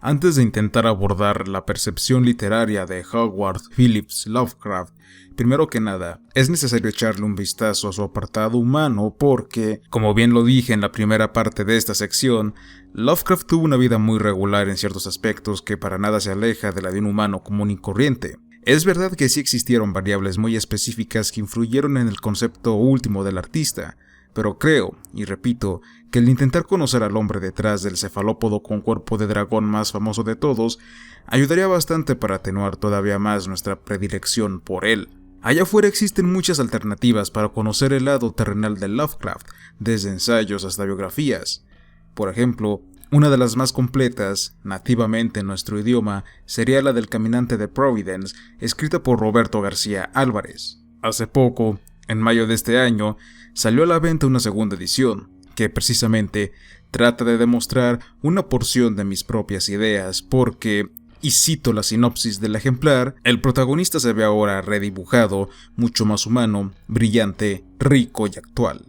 Antes de intentar abordar la percepción literaria de Howard Phillips Lovecraft, primero que nada, es necesario echarle un vistazo a su apartado humano porque, como bien lo dije en la primera parte de esta sección, Lovecraft tuvo una vida muy regular en ciertos aspectos que para nada se aleja de la de un humano común y corriente. Es verdad que sí existieron variables muy específicas que influyeron en el concepto último del artista, pero creo, y repito, que el intentar conocer al hombre detrás del cefalópodo con cuerpo de dragón más famoso de todos ayudaría bastante para atenuar todavía más nuestra predilección por él. Allá afuera existen muchas alternativas para conocer el lado terrenal de Lovecraft, desde ensayos hasta biografías. Por ejemplo, una de las más completas, nativamente en nuestro idioma, sería la del Caminante de Providence, escrita por Roberto García Álvarez. Hace poco, en mayo de este año, salió a la venta una segunda edición, que precisamente trata de demostrar una porción de mis propias ideas porque, y cito la sinopsis del ejemplar, el protagonista se ve ahora redibujado, mucho más humano, brillante, rico y actual.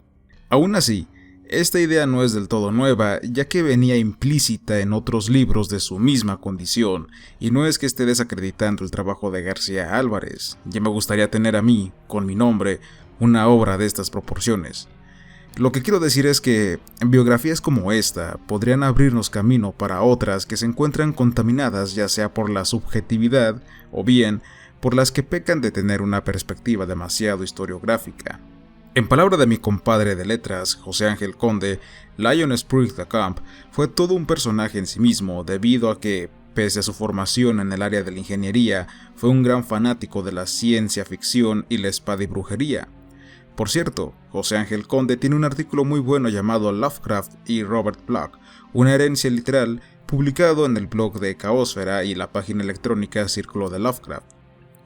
Aún así, esta idea no es del todo nueva, ya que venía implícita en otros libros de su misma condición, y no es que esté desacreditando el trabajo de García Álvarez. Ya me gustaría tener a mí, con mi nombre, una obra de estas proporciones. Lo que quiero decir es que biografías como esta podrían abrirnos camino para otras que se encuentran contaminadas ya sea por la subjetividad o bien por las que pecan de tener una perspectiva demasiado historiográfica. En palabra de mi compadre de letras, José Ángel Conde, Lyon Sprague de Camp fue todo un personaje en sí mismo debido a que, pese a su formación en el área de la ingeniería, fue un gran fanático de la ciencia ficción y la espada y brujería. Por cierto, José Ángel Conde tiene un artículo muy bueno llamado Lovecraft y Robert Bloch, una herencia literal, publicado en el blog de Caosfera y la página electrónica Círculo de Lovecraft.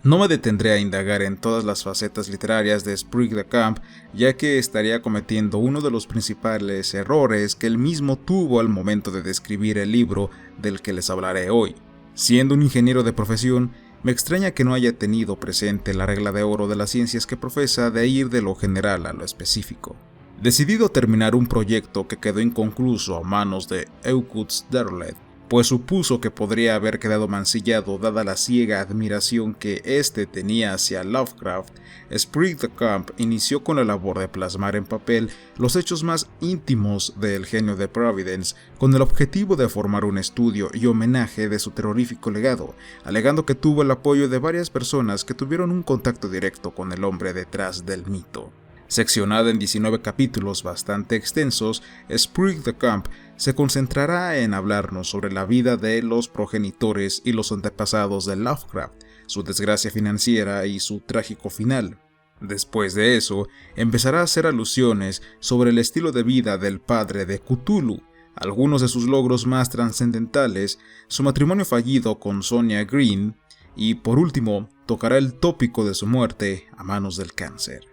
No me detendré a indagar en todas las facetas literarias de Sprague de Camp, ya que estaría cometiendo uno de los principales errores que él mismo tuvo al momento de describir el libro del que les hablaré hoy. Siendo un ingeniero de profesión, me extraña que no haya tenido presente la regla de oro de las ciencias que profesa de ir de lo general a lo específico. Decidido a terminar un proyecto que quedó inconcluso a manos de Euclid Derleth, pues supuso que podría haber quedado mancillado dada la ciega admiración que éste tenía hacia Lovecraft, Sprague de Camp inició con la labor de plasmar en papel los hechos más íntimos del genio de Providence, con el objetivo de formar un estudio y homenaje de su terrorífico legado, alegando que tuvo el apoyo de varias personas que tuvieron un contacto directo con el hombre detrás del mito. Seccionada en 19 capítulos bastante extensos, Sprague de Camp se concentrará en hablarnos sobre la vida de los progenitores y los antepasados de Lovecraft, su desgracia financiera y su trágico final. Después de eso, empezará a hacer alusiones sobre el estilo de vida del padre de Cthulhu, algunos de sus logros más trascendentales, su matrimonio fallido con Sonia Green y, por último, tocará el tópico de su muerte a manos del cáncer.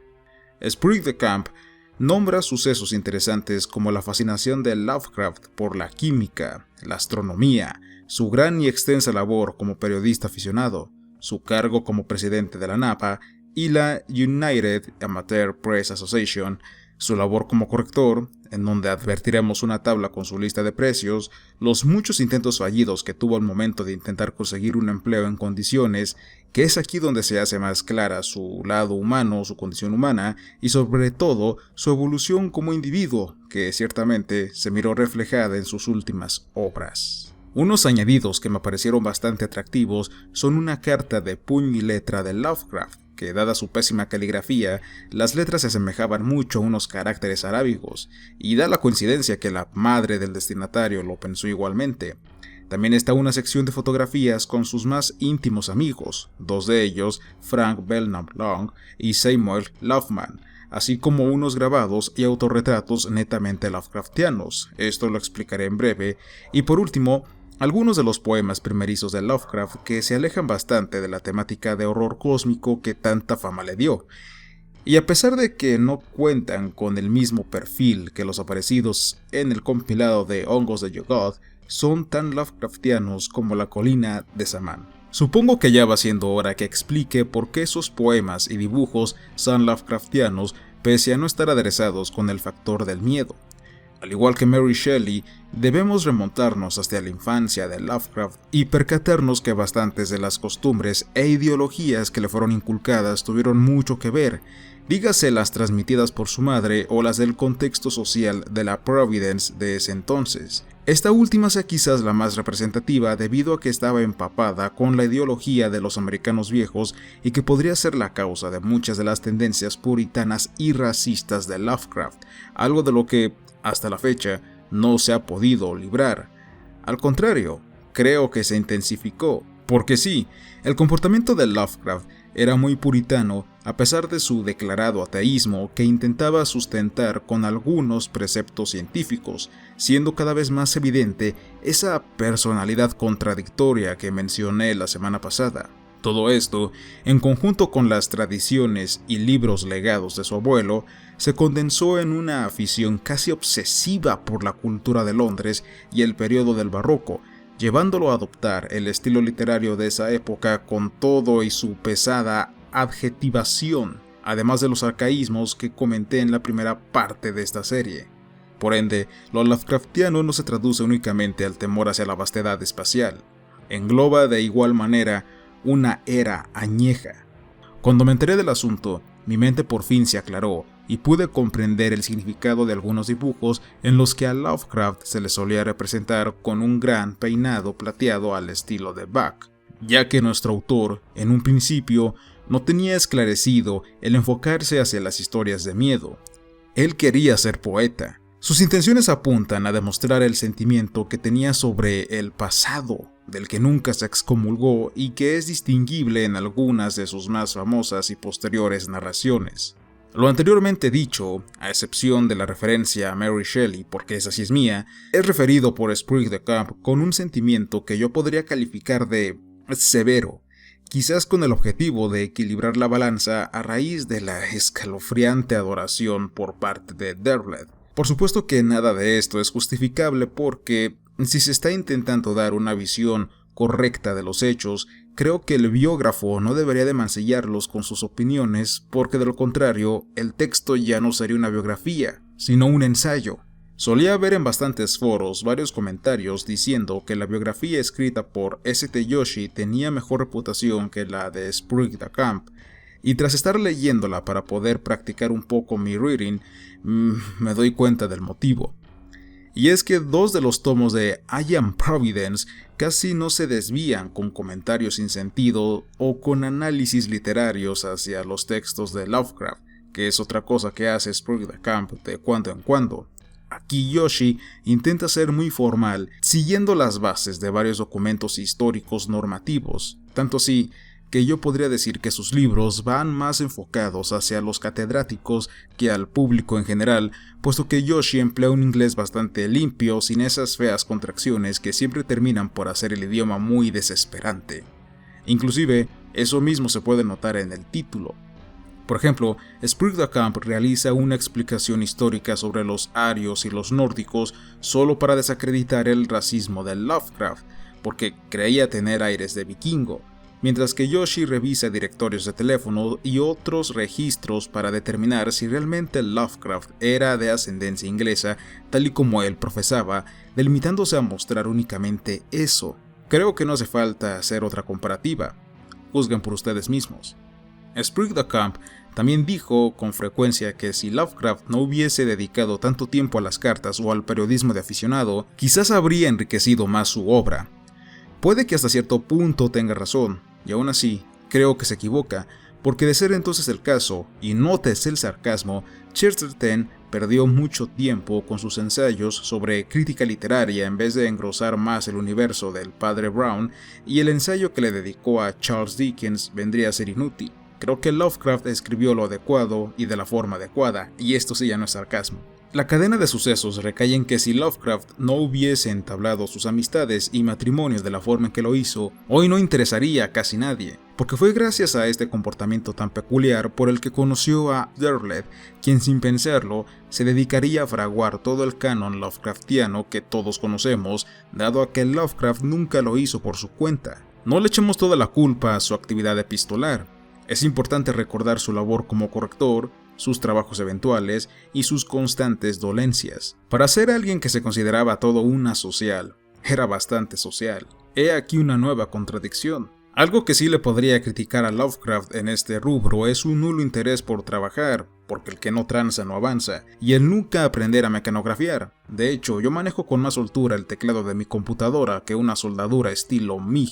Sprague de Camp nombra sucesos interesantes como la fascinación de Lovecraft por la química, la astronomía, su gran y extensa labor como periodista aficionado, su cargo como presidente de la NAPA y la United Amateur Press Association, su labor como corrector, en donde advertiremos una tabla con su lista de precios, los muchos intentos fallidos que tuvo al momento de intentar conseguir un empleo en condiciones, que es aquí donde se hace más clara su lado humano, su condición humana, y sobre todo su evolución como individuo, que ciertamente se miró reflejada en sus últimas obras. Unos añadidos que me parecieron bastante atractivos son una carta de puño y letra de Lovecraft, que dada su pésima caligrafía, las letras se asemejaban mucho a unos caracteres arábigos, y da la coincidencia que la madre del destinatario lo pensó igualmente. También está una sección de fotografías con sus más íntimos amigos, dos de ellos, Frank Belknap Long y Samuel Loveman, así como unos grabados y autorretratos netamente Lovecraftianos, esto lo explicaré en breve, y por último, algunos de los poemas primerizos de Lovecraft que se alejan bastante de la temática de horror cósmico que tanta fama le dio. Y a pesar de que no cuentan con el mismo perfil que los aparecidos en el compilado de Hongos de Yoggoth, son tan Lovecraftianos como la colina de Samán. Supongo que ya va siendo hora que explique por qué esos poemas y dibujos son Lovecraftianos pese a no estar aderezados con el factor del miedo. Al igual que Mary Shelley, debemos remontarnos hasta la infancia de Lovecraft y percatarnos que bastantes de las costumbres e ideologías que le fueron inculcadas tuvieron mucho que ver, dígase las transmitidas por su madre o las del contexto social de la Providence de ese entonces. Esta última sea quizás la más representativa debido a que estaba empapada con la ideología de los americanos viejos y que podría ser la causa de muchas de las tendencias puritanas y racistas de Lovecraft, algo de lo que, hasta la fecha, no se ha podido librar. Al contrario, creo que se intensificó, porque sí, el comportamiento de Lovecraft era muy puritano a pesar de su declarado ateísmo que intentaba sustentar con algunos preceptos científicos, siendo cada vez más evidente esa personalidad contradictoria que mencioné la semana pasada. Todo esto, en conjunto con las tradiciones y libros legados de su abuelo, se condensó en una afición casi obsesiva por la cultura de Londres y el periodo del Barroco, llevándolo a adoptar el estilo literario de esa época con todo y su pesada adjetivación, además de los arcaísmos que comenté en la primera parte de esta serie. Por ende, lo Lovecraftiano no se traduce únicamente al temor hacia la vastedad espacial, engloba de igual manera una era añeja. Cuando me enteré del asunto, mi mente por fin se aclaró y pude comprender el significado de algunos dibujos en los que a Lovecraft se le solía representar con un gran peinado plateado al estilo de Buck, ya que nuestro autor, en un principio, no tenía esclarecido el enfocarse hacia las historias de miedo. Él quería ser poeta. Sus intenciones apuntan a demostrar el sentimiento que tenía sobre el pasado, del que nunca se excomulgó y que es distinguible en algunas de sus más famosas y posteriores narraciones. Lo anteriormente dicho, a excepción de la referencia a Mary Shelley, porque esa sí es mía, es referido por Sprig de Camp con un sentimiento que yo podría calificar de severo, quizás con el objetivo de equilibrar la balanza a raíz de la escalofriante adoración por parte de Derleth. Por supuesto que nada de esto es justificable porque, si se está intentando dar una visión correcta de los hechos, creo que el biógrafo no debería de mancillarlos con sus opiniones, porque de lo contrario, el texto ya no sería una biografía, sino un ensayo. Solía ver en bastantes foros varios comentarios diciendo que la biografía escrita por St. Joshi tenía mejor reputación que la de Sprig de Camp, y tras estar leyéndola para poder practicar un poco mi reading, me doy cuenta del motivo. Y es que dos de los tomos de I Am Providence casi no se desvían con comentarios sin sentido o con análisis literarios hacia los textos de Lovecraft, que es otra cosa que hace Sprig de Camp de cuando en cuando. Aquí Joshi intenta ser muy formal, siguiendo las bases de varios documentos históricos normativos, tanto así que yo podría decir que sus libros van más enfocados hacia los catedráticos que al público en general, puesto que Joshi emplea un inglés bastante limpio, sin esas feas contracciones que siempre terminan por hacer el idioma muy desesperante. Inclusive, eso mismo se puede notar en el título. Por ejemplo, Sprig de Camp realiza una explicación histórica sobre los arios y los nórdicos solo para desacreditar el racismo de Lovecraft, porque creía tener aires de vikingo, mientras que Joshi revisa directorios de teléfono y otros registros para determinar si realmente Lovecraft era de ascendencia inglesa, tal y como él profesaba, delimitándose a mostrar únicamente eso. Creo que no hace falta hacer otra comparativa. Juzguen por ustedes mismos. Sprig de Camp también dijo con frecuencia que si Lovecraft no hubiese dedicado tanto tiempo a las cartas o al periodismo de aficionado, quizás habría enriquecido más su obra. Puede que hasta cierto punto tenga razón, y aún así, creo que se equivoca, porque de ser entonces el caso, y notes el sarcasmo, Chesterton perdió mucho tiempo con sus ensayos sobre crítica literaria en vez de engrosar más el universo del padre Brown, y el ensayo que le dedicó a Charles Dickens vendría a ser inútil. Creo que Lovecraft escribió lo adecuado y de la forma adecuada, y esto sí ya no es sarcasmo. La cadena de sucesos recae en que si Lovecraft no hubiese entablado sus amistades y matrimonios de la forma en que lo hizo, hoy no interesaría a casi nadie, porque fue gracias a este comportamiento tan peculiar por el que conoció a Derleth, quien sin pensarlo se dedicaría a fraguar todo el canon Lovecraftiano que todos conocemos, dado a que Lovecraft nunca lo hizo por su cuenta. No le echemos toda la culpa a su actividad epistolar. Es importante recordar su labor como corrector, sus trabajos eventuales y sus constantes dolencias. Para ser alguien que se consideraba todo un asocial, era bastante social. He aquí una nueva contradicción. Algo que sí le podría criticar a Lovecraft en este rubro es su nulo interés por trabajar, porque el que no tranza no avanza, y el nunca aprender a mecanografiar. De hecho, yo manejo con más soltura el teclado de mi computadora que una soldadura estilo MIG.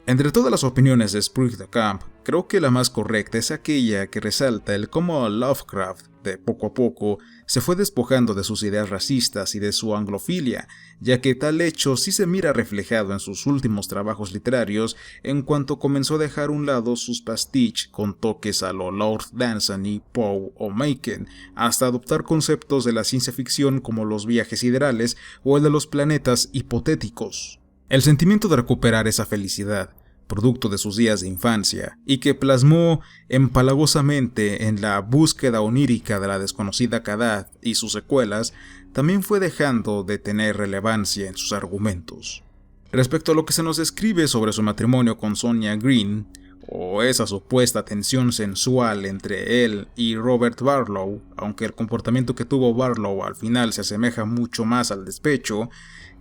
Entre todas las opiniones de Sprague de Camp, creo que la más correcta es aquella que resalta el cómo Lovecraft, de poco a poco, se fue despojando de sus ideas racistas y de su anglofilia, ya que tal hecho sí se mira reflejado en sus últimos trabajos literarios en cuanto comenzó a dejar a un lado sus pastiches con toques a lo Lord Dunsany, Poe o Machen, hasta adoptar conceptos de la ciencia ficción como los viajes siderales o el de los planetas hipotéticos. El sentimiento de recuperar esa felicidad, producto de sus días de infancia, y que plasmó empalagosamente en la búsqueda onírica de la desconocida Kadath y sus secuelas, también fue dejando de tener relevancia en sus argumentos. Respecto a lo que se nos describe sobre su matrimonio con Sonia Green, o esa supuesta tensión sensual entre él y Robert Barlow, aunque el comportamiento que tuvo Barlow al final se asemeja mucho más al despecho,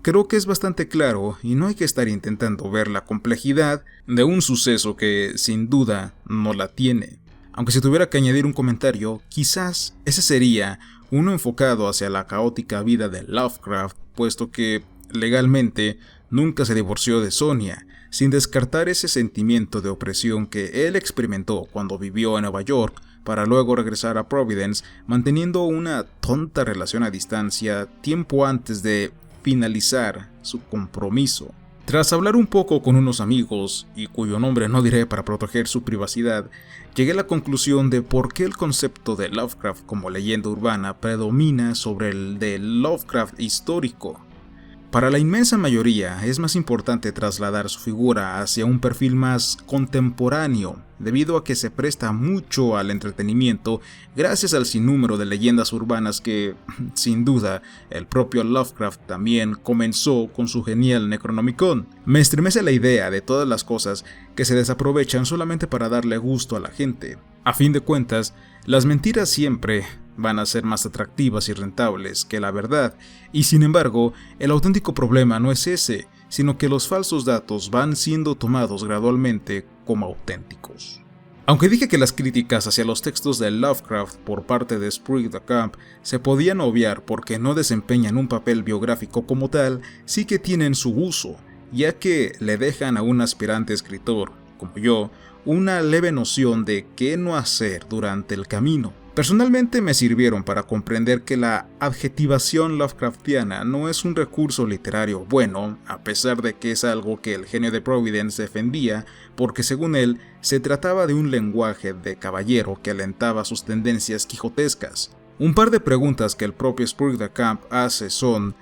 creo que es bastante claro y no hay que estar intentando ver la complejidad de un suceso que, sin duda, no la tiene. Aunque si tuviera que añadir un comentario, quizás ese sería uno enfocado hacia la caótica vida de Lovecraft, puesto que, legalmente, nunca se divorció de Sonia, sin descartar ese sentimiento de opresión que él experimentó cuando vivió en Nueva York, para luego regresar a Providence, manteniendo una tonta relación a distancia tiempo antes de finalizar su compromiso. Tras hablar un poco con unos amigos, y cuyo nombre no diré para proteger su privacidad, llegué a la conclusión de por qué el concepto de Lovecraft como leyenda urbana predomina sobre el de Lovecraft histórico. Para la inmensa mayoría es más importante trasladar su figura hacia un perfil más contemporáneo, debido a que se presta mucho al entretenimiento gracias al sinnúmero de leyendas urbanas que, sin duda, el propio Lovecraft también comenzó con su genial Necronomicon. Me estremece la idea de todas las cosas que se desaprovechan solamente para darle gusto a la gente. A fin de cuentas, las mentiras siempre van a ser más atractivas y rentables que la verdad, y sin embargo, el auténtico problema no es ese, sino que los falsos datos van siendo tomados gradualmente como auténticos. Aunque dije que las críticas hacia los textos de Lovecraft por parte de Sprague de Camp se podían obviar porque no desempeñan un papel biográfico como tal, sí que tienen su uso, ya que le dejan a un aspirante escritor, como yo, una leve noción de qué no hacer durante el camino. Personalmente me sirvieron para comprender que la adjetivación Lovecraftiana no es un recurso literario bueno, a pesar de que es algo que el genio de Providence defendía, porque según él, se trataba de un lenguaje de caballero que alentaba sus tendencias quijotescas. Un par de preguntas que el propio Sprague de Camp hace son: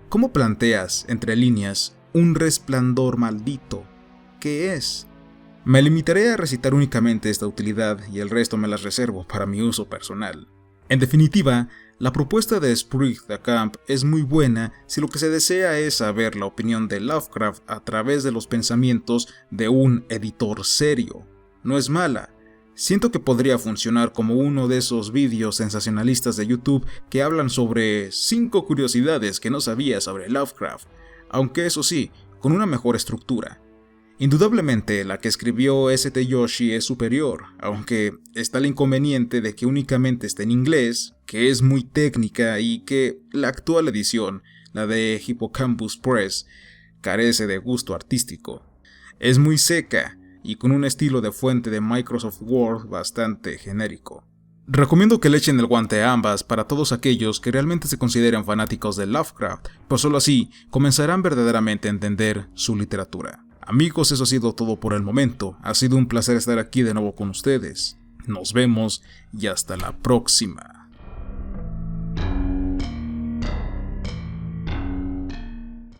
¿cómo planteas, entre líneas, un resplandor maldito? ¿Qué es? Me limitaré a recitar únicamente esta utilidad y el resto me las reservo para mi uso personal. En definitiva, la propuesta de Sprague de Camp es muy buena si lo que se desea es saber la opinión de Lovecraft a través de los pensamientos de un editor serio. No es mala. Siento que podría funcionar como uno de esos vídeos sensacionalistas de YouTube que hablan sobre 5 curiosidades que no sabías sobre Lovecraft, aunque eso sí, con una mejor estructura. Indudablemente la que escribió St. Yoshi es superior, aunque está el inconveniente de que únicamente está en inglés, que es muy técnica y que la actual edición, la de Hippocampus Press, carece de gusto artístico. Es muy seca y con un estilo de fuente de Microsoft Word bastante genérico. Recomiendo que le echen el guante a ambas para todos aquellos que realmente se consideran fanáticos de Lovecraft, pues solo así comenzarán verdaderamente a entender su literatura. Amigos, eso ha sido todo por el momento. Ha sido un placer estar aquí de nuevo con ustedes. Nos vemos y hasta la próxima.